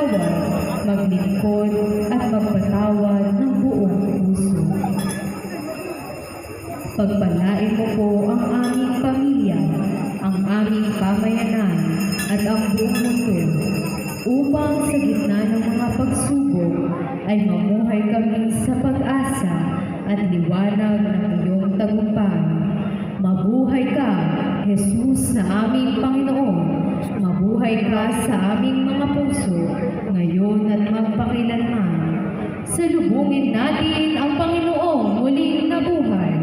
magsawsawan, maglingkod at magpatawad ng buong puso. Pagpalain mo po ang aming pamilya, ang aming pamayanan at ang buong mundo, upang sa gitna ng mga pagsubok ay mamuhay kami sa pag-asa at liwanag ng iyong tagumpay. Mabuhay ka, Jesus na aming Panginoon. Mabuhay ka sa aming mga puso, ngayon at magpakailanman. Salubungin natin ang Panginoong muling nabuhay.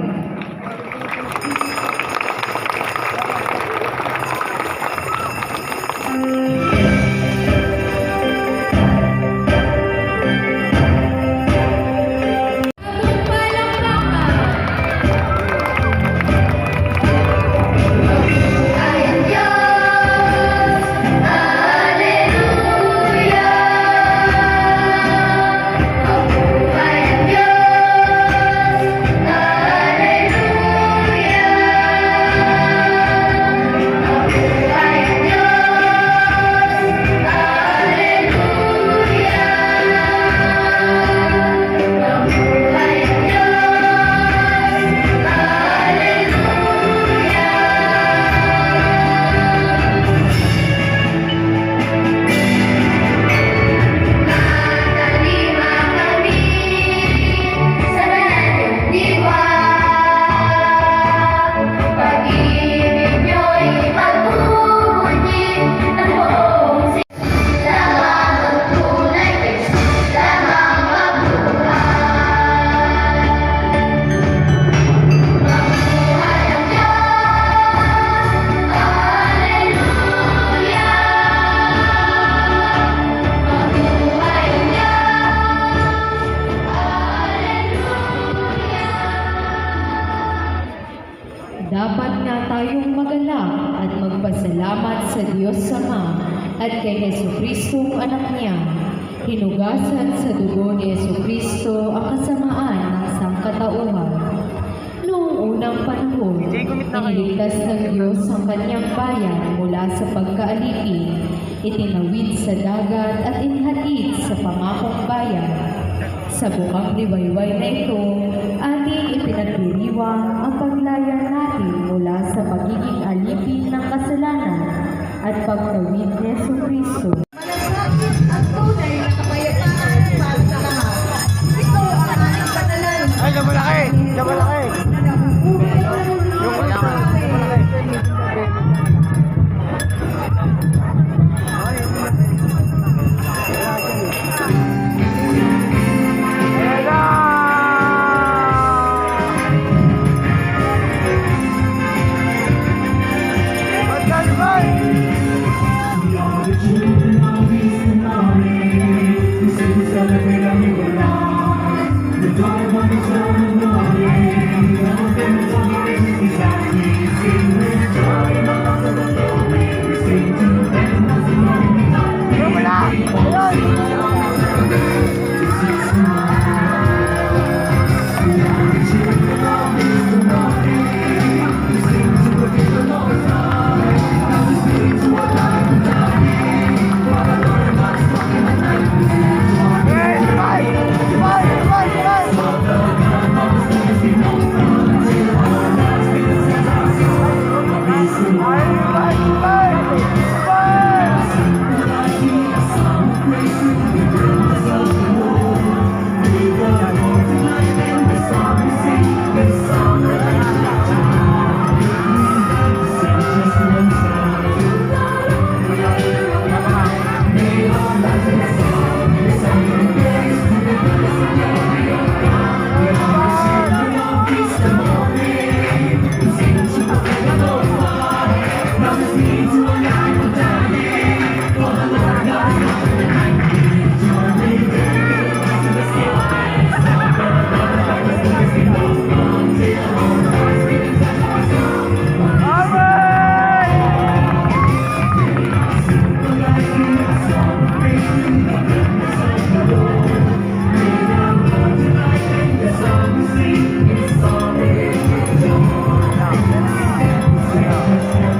Dapat nga tayong magalak at magpasalamat sa Diyos Ama at kay Jesucristong anak niya. Hinugasan sa dugo ni Jesucristo ang kasamaan ng sangkatauhan. Noong unang panahon, iniligtas ng Diyos ang kanyang bayan mula sa pagkaalipin, itinawid sa dagat at inihatid sa pangakong bayan. Sa bukang liwayway na ito, ating ipinagdiriwang ang paglaya natin mula sa pagiging alipin ng kasalanan at pagtawid ni Jesucristo. Ang tunay na kapayapaan para sa lahat. Ito ang aming panalangin. Ay, malaki! Malaki! Na nabubuhay na Yung malaki!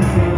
Thank you.